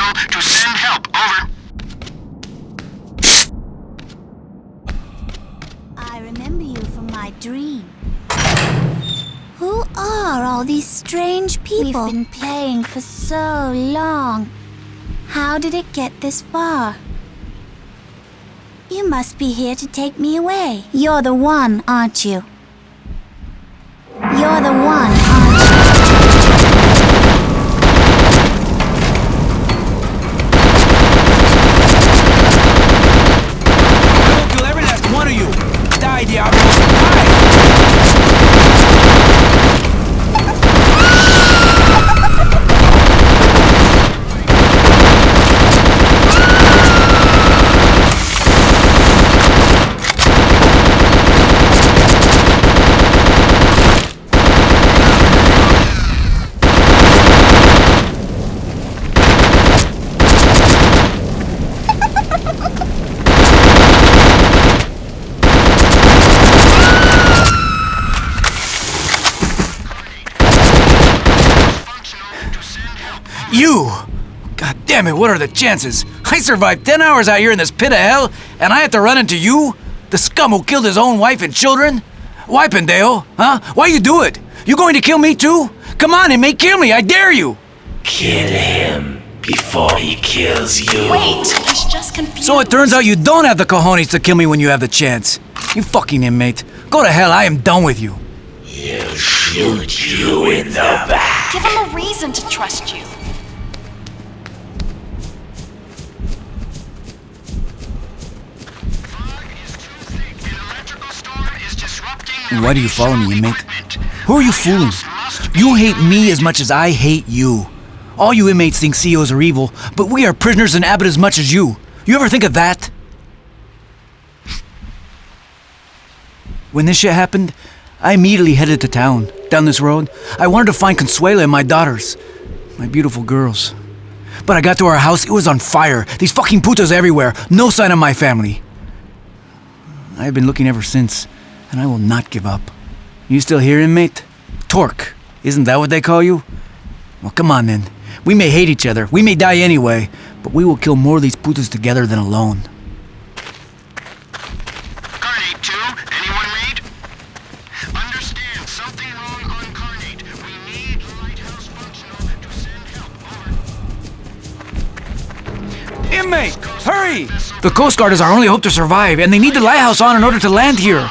functional to send help. Over. I remember you from my dream. Who are all these strange people? We've been playing for so long. How did it get this far? You must be here to take me away. You're the one, aren't you? You're the one, aren't you? I will kill every last one of you! Die, Diablo! Die! You! God damn it, what are the chances? I survived 10 hours out here in this pit of hell, and I had to run into you? The scum who killed his own wife and children? Why, Pendejo? Huh? Why you do it? You going to kill me too? Come on, inmate, kill me, I dare you! Kill him before he kills you. Wait, he's just confused. So it turns out you don't have the cojones to kill me when you have the chance. You fucking inmate. Go to hell, I am done with you. He'll shoot you in the back. Give him a reason to trust you. Why do you follow me, inmate? Who are you fooling? You hate me as much as I hate you. All you inmates think CEOs are evil, but we are prisoners in Abbott as much as you. You ever think of that? When this shit happened, I immediately headed to town, down this road. I wanted to find Consuela and my daughters, my beautiful girls. But I got to our house, it was on fire. These fucking putas everywhere, no sign of my family. I have been looking ever since, and I will not give up. You still here, inmate? Torque, isn't that what they call you? Well, come on then. We may hate each other, we may die anyway, but we will kill more of these putas together than alone. Carnate 2, anyone read? Understand, something wrong on Carnate. We need Lighthouse Functional to send help. Over. Inmate, hurry! The Coast Guard is our only hope to survive, and they need the lighthouse on in order to land here.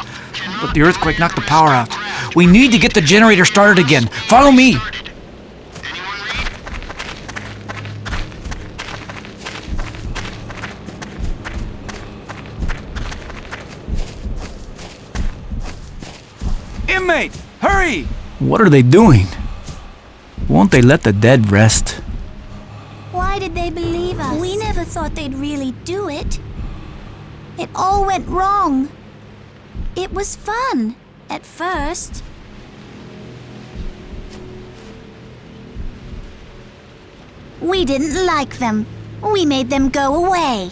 But the earthquake knocked the power out. We need to get the generator started again. Follow me. Inmate, hurry! What are they doing? Won't they let the dead rest? Why did they believe us? We never thought they'd really do it. It all went wrong. It was fun, at first. We didn't like them. We made them go away.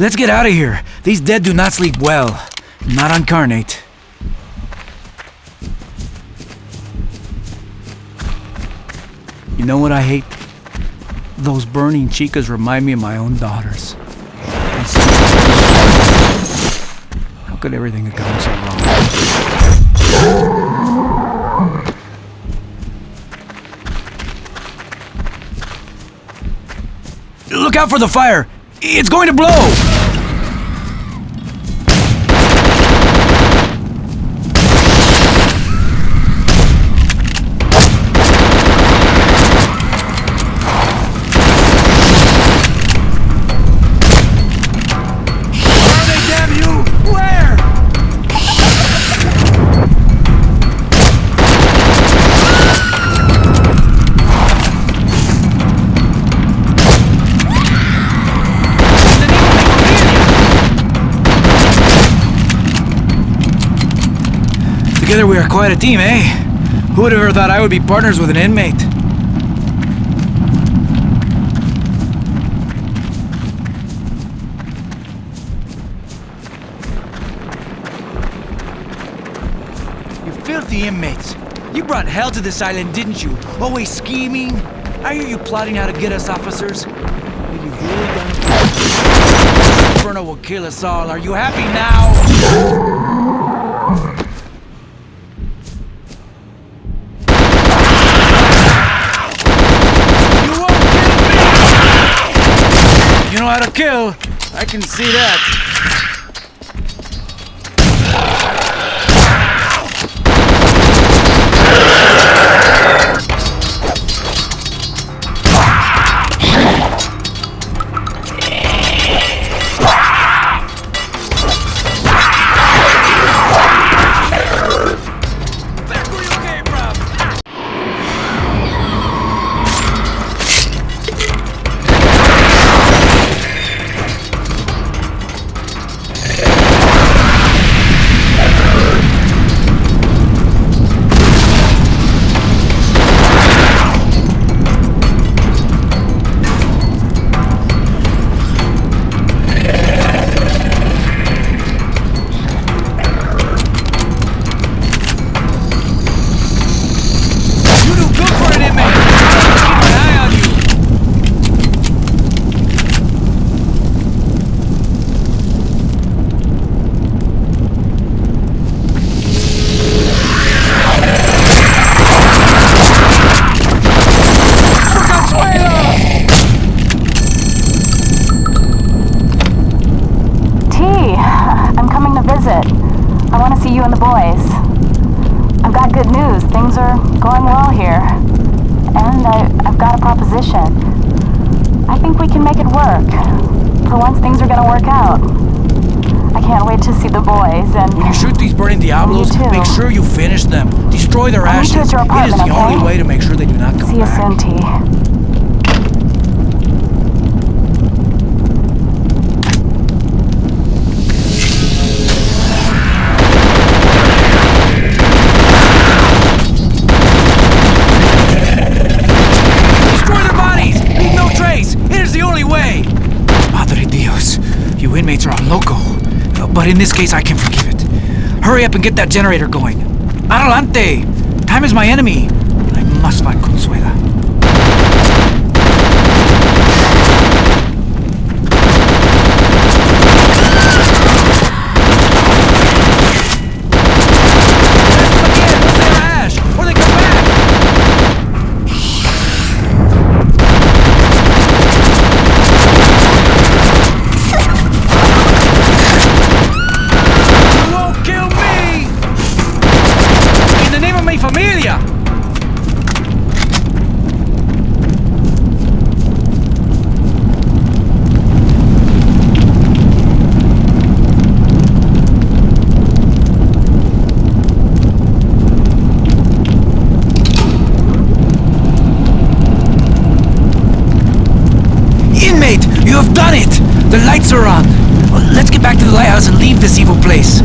Let's get out of here. These dead do not sleep well. Not on Carnate. You know what I hate? Those burning chicas remind me of my own daughters. How could everything have gone so wrong? Look out for the fire! It's going to blow! Where are they, damn you? Where? Together we are quite a team, eh? Who would have ever thought I would be partners with an inmate? You filthy inmates. You brought hell to this island, didn't you? Always scheming. I hear you plotting how to get us officers. But you've really done it. This inferno will kill us all. Are you happy now? You know how to kill. I can see that. Back where you came from. You do good for an inmate. Keep an eye on you. T, I'm coming to visit. I want to see you and the boys. I've got good news. Things are going well here. And I've got a proposition. I think we can make it work. For once, things are going to work out. I can't wait to see the boys and... When you shoot these burning Diablos, You too. make sure you finish them. Destroy their I'll meet you ashes. at your It is apartment, the okay? only way to make sure they do not come See you back. soon, T. Destroy their bodies! Leave no trace! It is the only way! Madre Dios, you inmates are on loco. But in this case, I can forgive it. Hurry up and get that generator going. Adelante! Time is my enemy. I must find Consuela. Or they come back! You won't kill me! In the name of mi familia! Inmate, you have done it! The lights are on. Let's get back to the lighthouse and leave this evil place.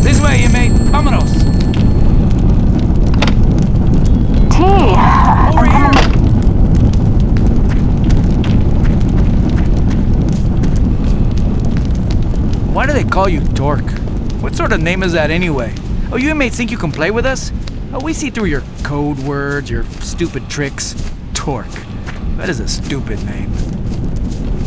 This way, inmate. Vámonos. T, Over here. Why do they call you Dork? What sort of name is that anyway? Oh, you inmates think you can play with us? Oh, we see through your code words, your stupid tricks. Torque. That is a stupid name.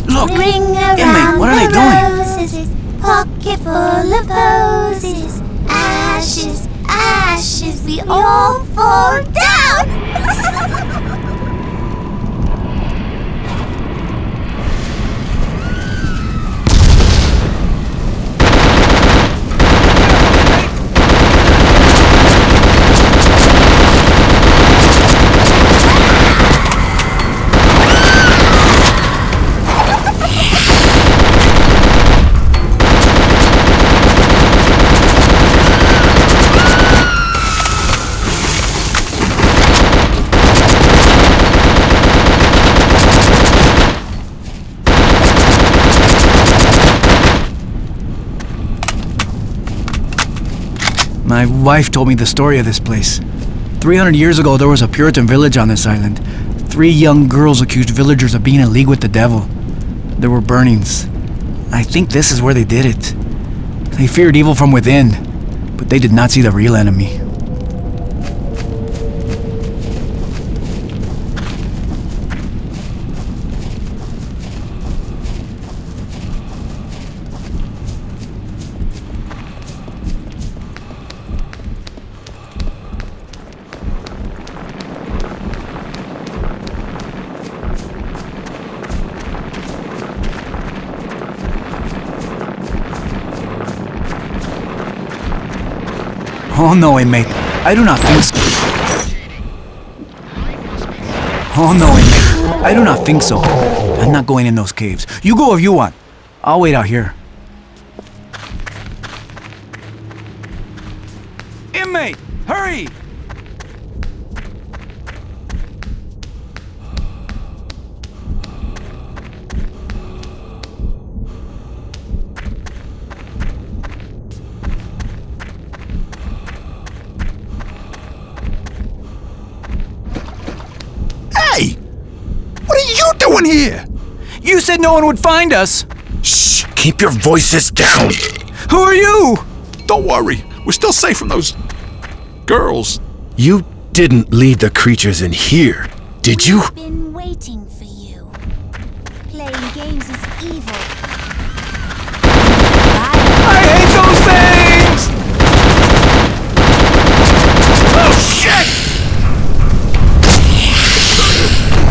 Look! Ring around Inmate, what are they the doing? roses, pocket full of posies. Ashes, ashes, we all fall down. My wife told me the story of this place. 300 years ago, there was a Puritan village on this island. 3 young girls accused villagers of being in league with the devil. There were burnings. I think this is where they did it. They feared evil from within, but they did not see the real enemy. Oh no, inmate. I do not think so. Oh no, inmate. I do not think so. I'm not going in those caves. You go if you want. I'll wait out here. Inmate! Hurry! Hey! What are you doing here? You said no one would find us. Shh! Keep your voices down! Who are you? Don't worry, we're still safe from those girls. You didn't lead the creatures in here, did you? We've been waiting for you. Playing games is evil. I hate those things! Oh shit!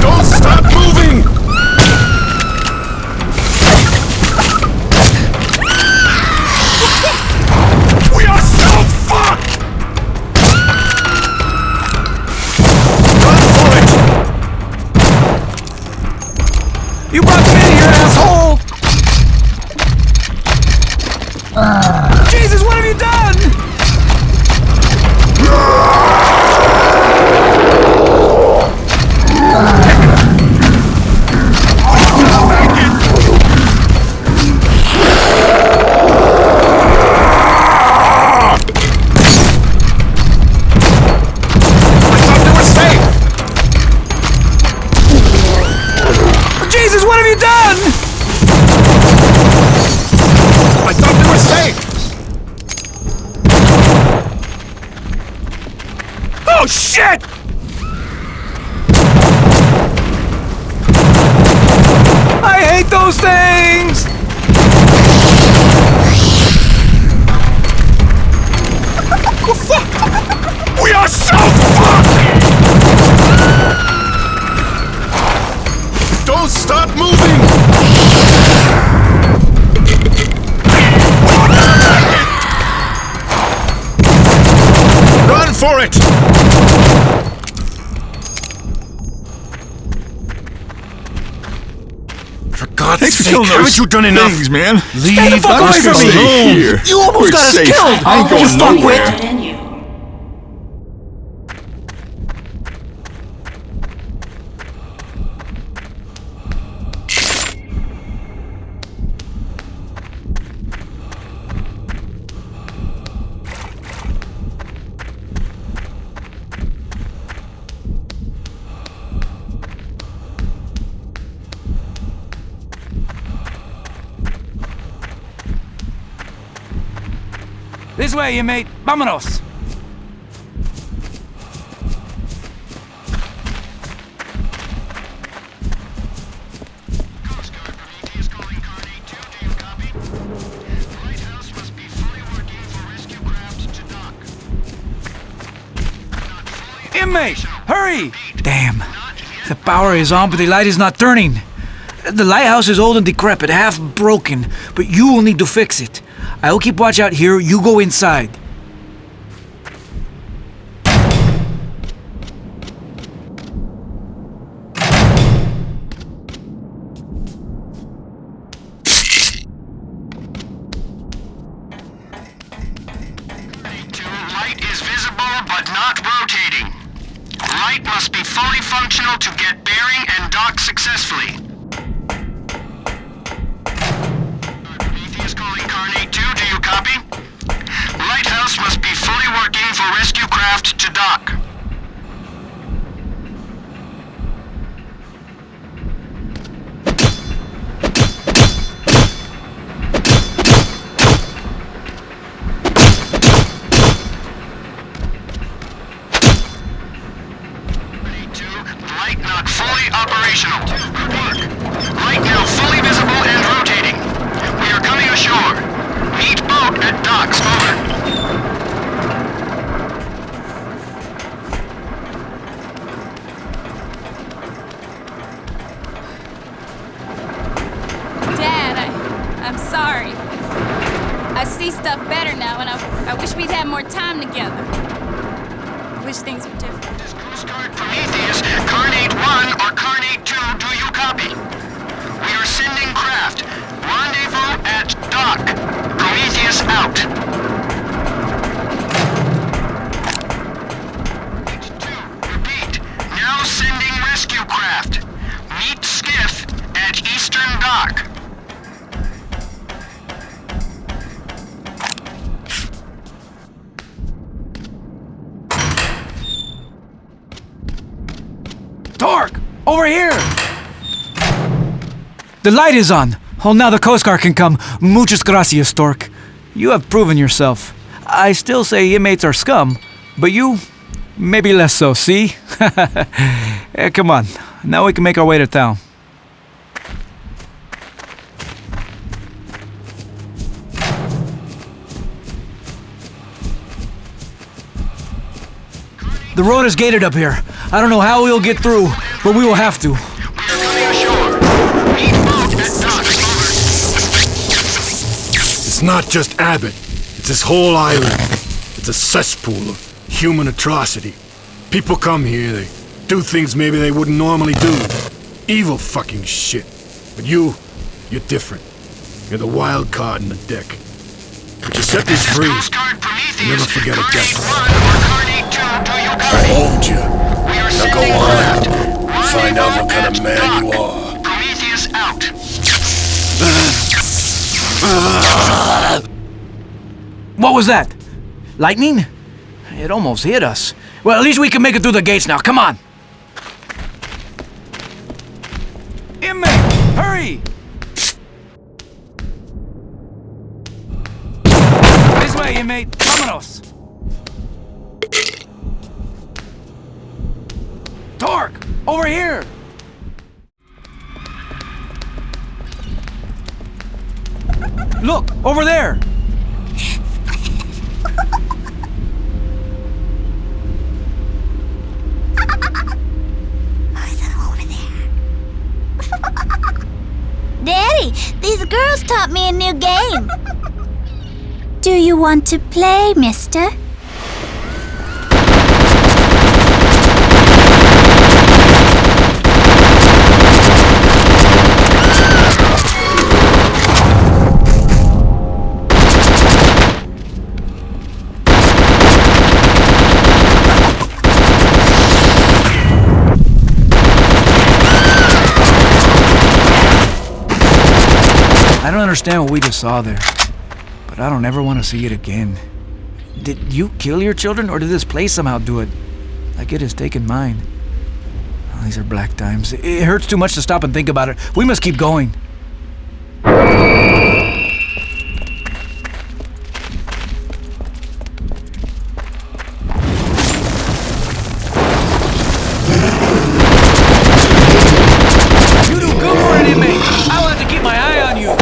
Don't stop moving! We are so fucked! Run for it! You brought me in here, asshole! Jesus, what have you done? Jesus, what have you done? I thought they were safe! Oh shit! I hate those things! We are so fucked! Don't stop moving! Run for it! For God's Thanks for sake, killing haven't those you done enough? things, man. Stay the fuck away from me! Here. You almost We're got us safe. killed! I ain't going You nowhere. fuckwit! In you. This way, inmate. Vámonos! Coast Guard Prometheus calling Carnate 2. Do you copy? The lighthouse must be fully working for rescue craft to dock. Not fully Inmate! Hurry! Damn. not yet. The power is on, but the light is not turning. The lighthouse is old and decrepit, half broken, but you will need to fix it. I will keep watch out here, you go inside. Light is visible but not rotating. Light must be fully functional to get bearing and dock successfully. Prometheus calling Carnate 2. Do you copy? Lighthouse must be fully working marking for rescue craft to dock. Light knock fully operational. Good work. Light now fully visible and rotating. We are coming ashore. Meet boat at docks. Over. Dad, I'm sorry. I see stuff better now, and I wish we'd had more time together. I wish things were different. This Coast Guard Prometheus, Carnate 1 or Carnate 2, do you copy? We are sending craft. Rendezvous at dock. Prometheus out. Carnate 2, repeat. Now sending rescue craft. Meet skiff at Eastern Dock. Torque! Over here! The light is on. Oh, now the Coast Guard can come. Muchas gracias, Torque. You have proven yourself. I still say inmates are scum, but you, maybe less so, see? Come on. Now we can make our way to town. The road is gated up here. I don't know how we'll get through, but we will have to. We are coming ashore. Meet boat at docks. It's not just Abbott. It's this whole island. It's a cesspool of human atrocity. People come here, they do things maybe they wouldn't normally do. Evil fucking shit. But you're different. You're the wild card in the deck. But you set this free. Coast Guard Prometheus, Never forget a Carnate death. 1 or Carnate 2, do you I copy? hold you. We are Now go sending on. craft. Find out what kind of Rendezvous man at you dock. are. Prometheus out. What was that? Lightning? It almost hit us. Well, at least we can make it through the gates now. Come on. Inmate, hurry! This way, inmate. Vámonos. Torque, over here. Look, over there. Daddy, these girls taught me a new game. Do you want to play, mister? I don't understand what we just saw there, but I don't ever want to see it again. Did you kill your children, or did this place somehow do it? Like it has taken mine. Oh, these are black times. It hurts too much to stop and think about it. We must keep going. You do good for an inmate. I will have to keep my eye on you.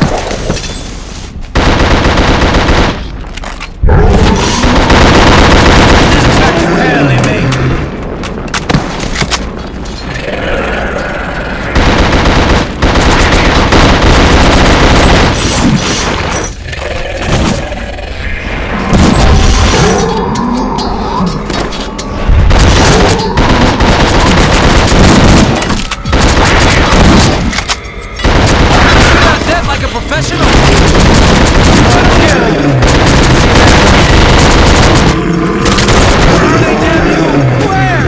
This is back to hell, inmate. That like a professional. Where are they, damn you? Where?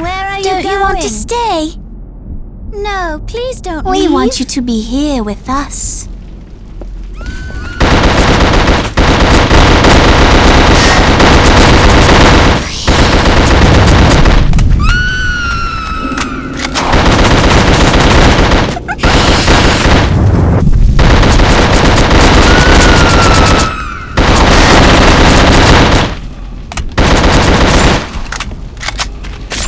Where are you going? Don't you want to stay? No, please don't leave. We want you to be here with us.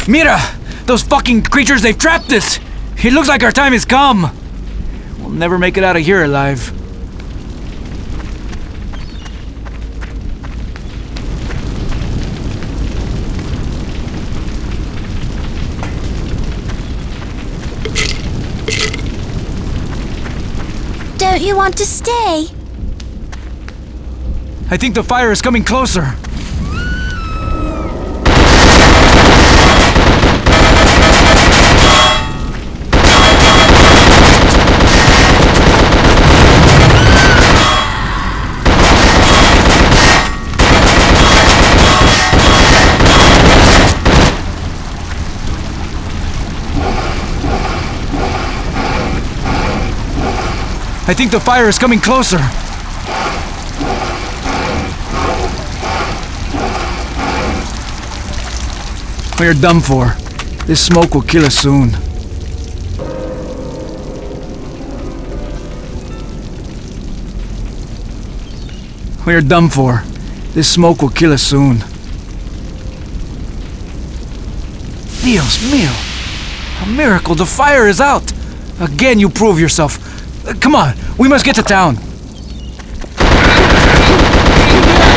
Mira! Those fucking creatures, they've trapped us! It looks like our time has come! We'll never make it out of here alive. Don't you want to stay? I think the fire is coming closer. I think the fire is coming closer. We're done for. This smoke will kill us soon. We're done for. This smoke will kill us soon. Dios mío! A miracle, the fire is out! Again, you prove yourself. Come on, we must get to town.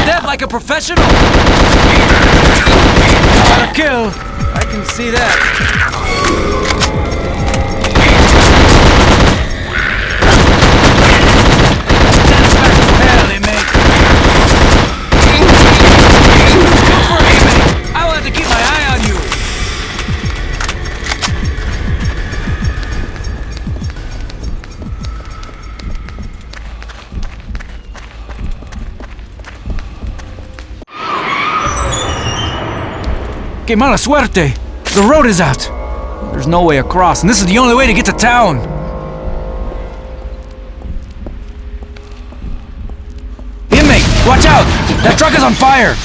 Dead like a professional! Not a kill. I can see that. Hell, mate. Good for you, mate. I will have to keep my eye on you. Que mala suerte! The road is out! There's no way across, and this is the only way to get to town! Inmate! Watch out! That truck is on fire!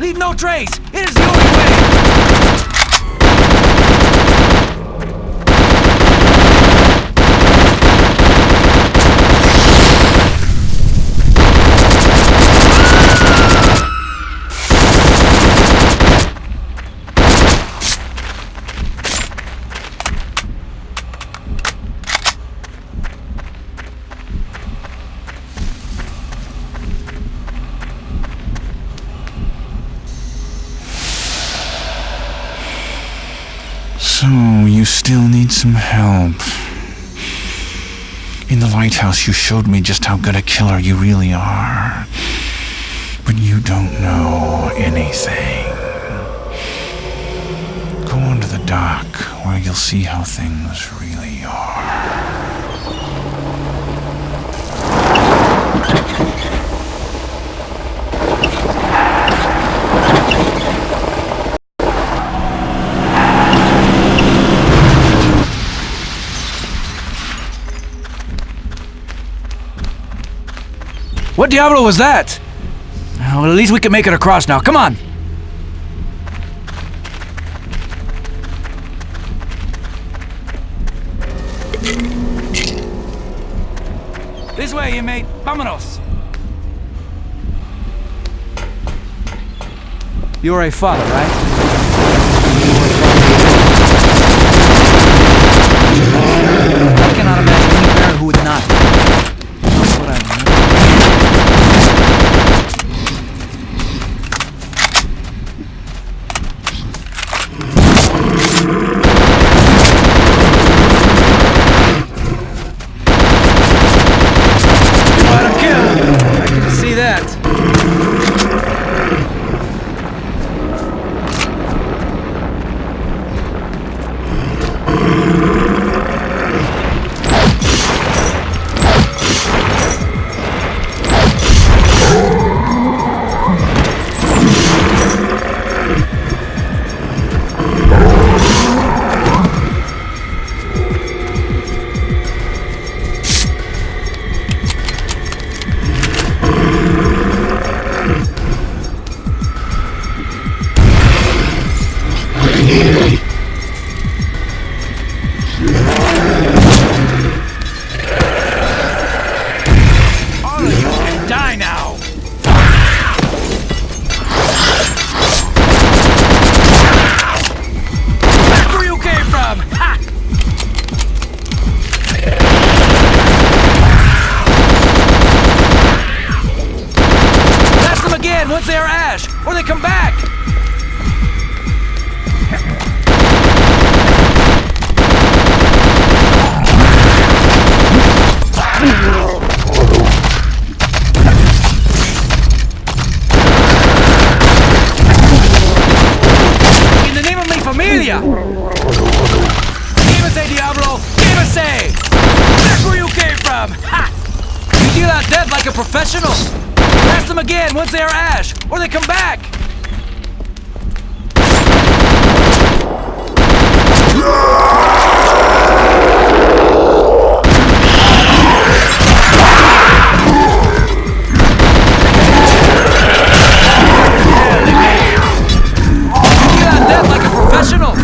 Leave no trace! It is the only way! So, you still need some help. In the lighthouse, you showed me just how good a killer you really are. But you don't know anything. Go on to the dock, where you'll see how things really are. What diablo was that? Well, at least we can make it across now. Come on! This way, inmate. Vámonos! You're a father, right? I cannot imagine any parent who would not. That's what I remember. once they are ash, or they come back! In the name of mi familia! Give Diablo! Give Back where you came from! Ha! You deal out death like a professional! Ask them again once they are ash, or they come back! You deal out death like a professional!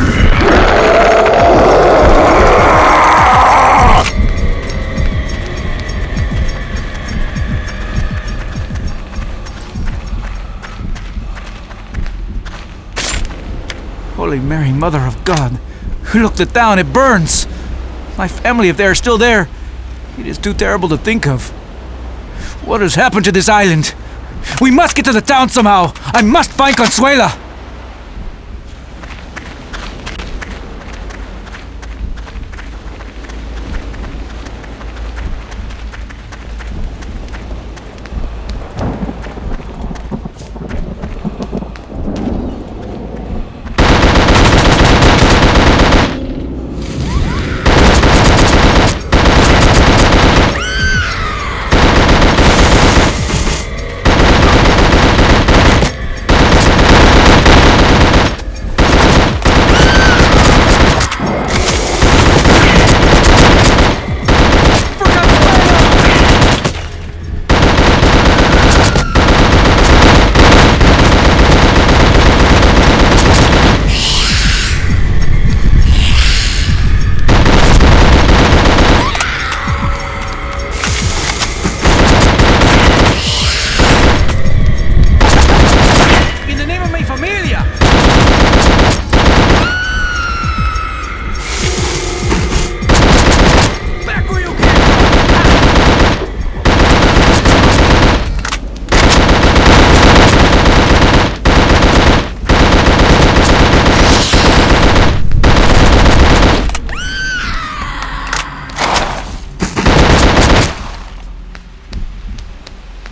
Holy Mary, Mother of God. Look, the town, it burns. My family, if they are still there, it is too terrible to think of. What has happened to this island? We must get to the town somehow. I must find Consuela.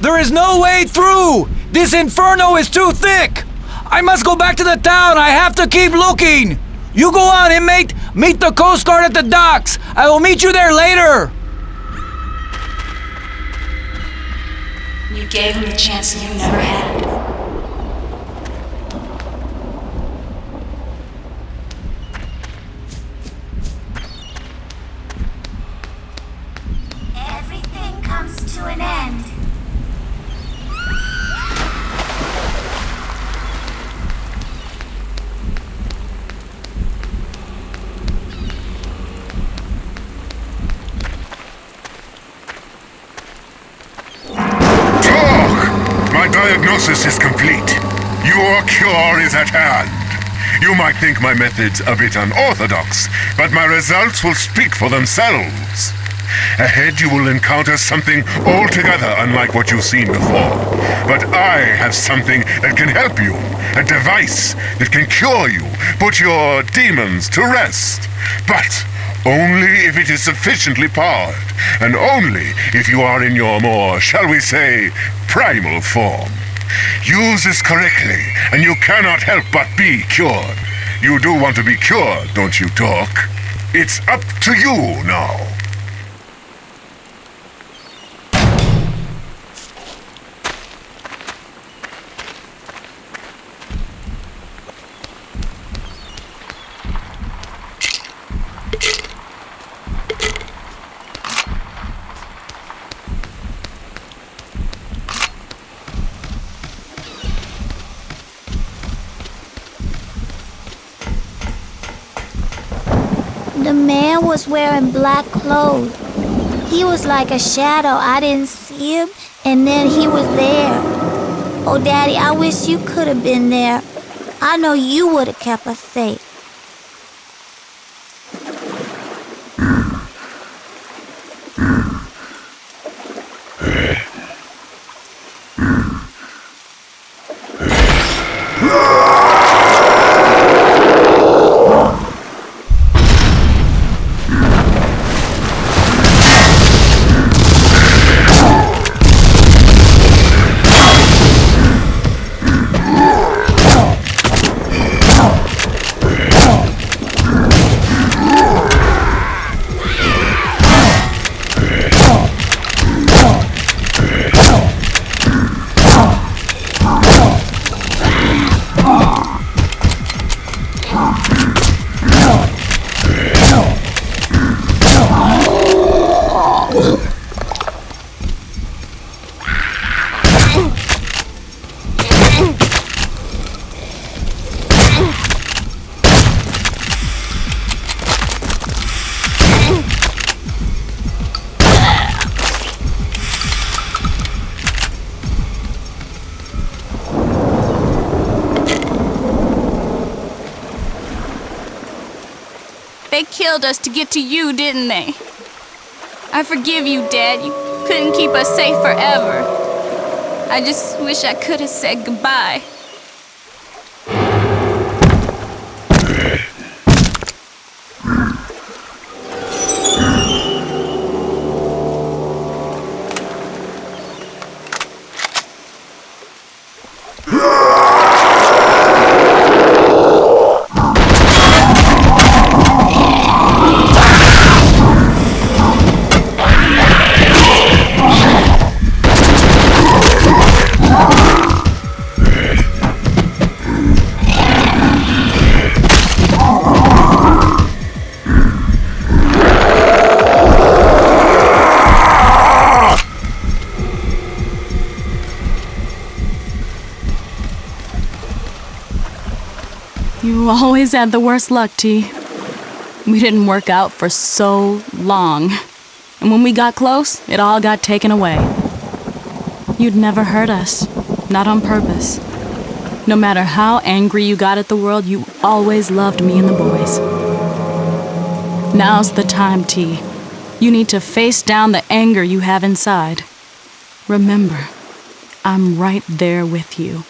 There is no way through! This inferno is too thick! I must go back to the town! I have to keep looking! You go on, inmate! Meet the Coast Guard at the docks! I will meet you there later! You gave him a chance you never had. Everything comes to an end. Diagnosis is complete. Your cure is at hand. You might think my methods a bit unorthodox, but my results will speak for themselves. Ahead you will encounter something altogether unlike what you've seen before. But I have something that can help you. A device that can cure you, put your demons to rest. But only if it is sufficiently powered, and only if you are in your more, shall we say, primal form. Use this correctly, and you cannot help but be cured. You do want to be cured, don't you, Doc? It's up to you now. The man was wearing black clothes. He was like a shadow. I didn't see him, and then he was there. Oh, Daddy, I wish you could have been there. I know you would have kept us safe. killed us to get to you, didn't they? I forgive you, Dad. You couldn't keep us safe forever. I just wish I could have said goodbye. You always had the worst luck, T. We didn't work out for so long. And when we got close, it all got taken away. You'd never hurt us. Not on purpose. No matter how angry you got at the world, you always loved me and the boys. Now's the time, T. You need to face down the anger you have inside. Remember, I'm right there with you.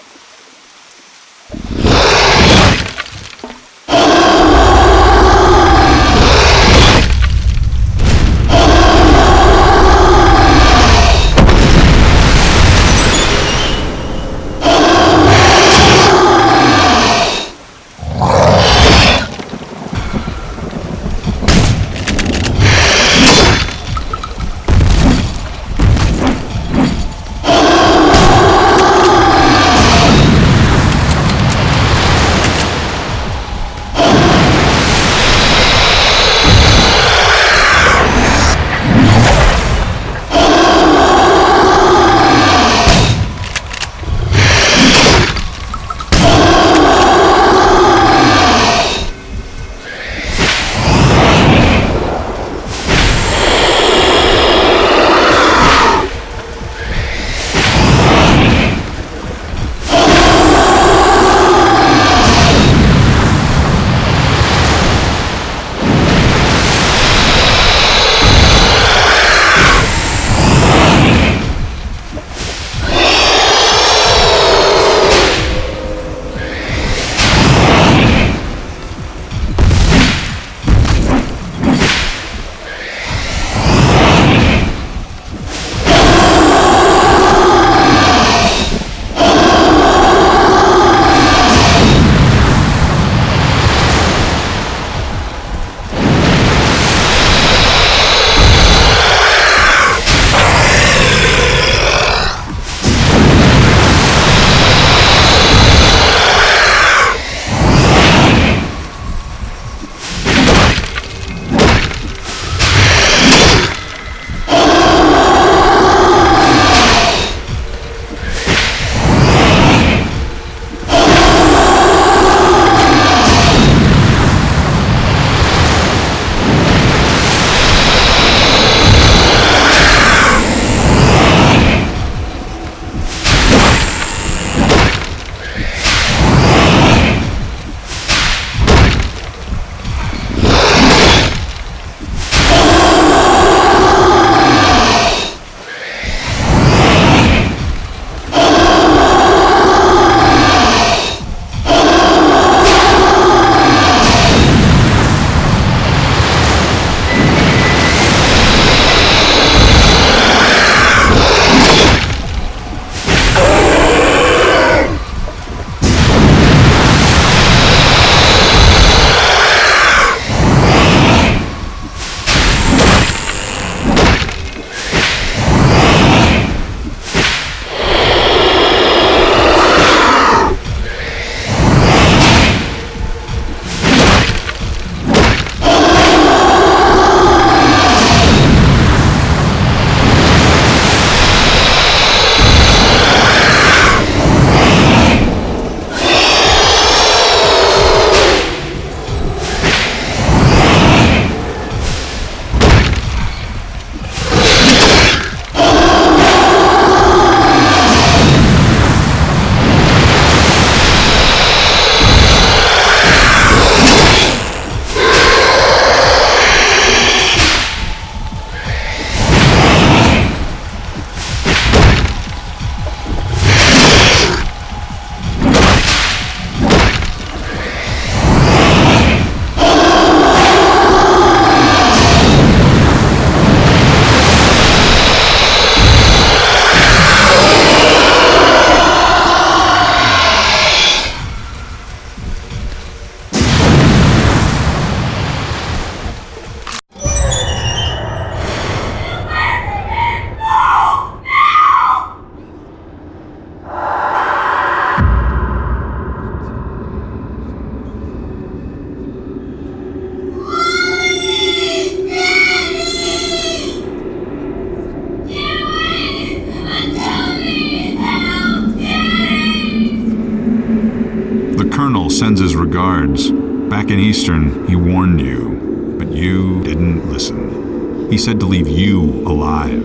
sends his regards. Back in Eastern, he warned you, but you didn't listen. He said to leave you alive.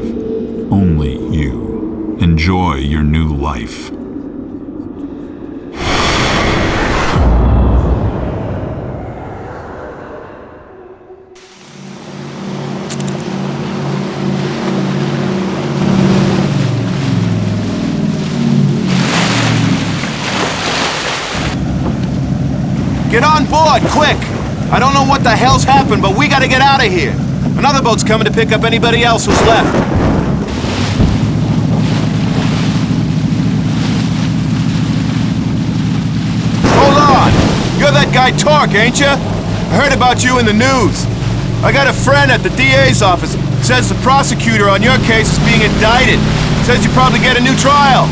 Only you. Enjoy your new life. Get on board, quick! I don't know what the hell's happened, but we gotta get out of here. Another boat's coming to pick up anybody else who's left. Hold on! You're that guy Torque, ain't you? I heard about you in the news. I got a friend at the DA's office. Says the prosecutor on your case is being indicted. Says you probably get a new trial.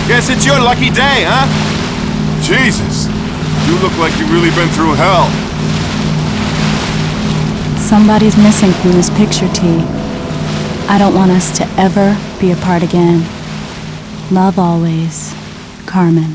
Guess it's your lucky day, huh? Jesus. You look like you've really been through hell. Somebody's missing from this picture, T. I don't want us to ever be apart again. Love always, Carmen.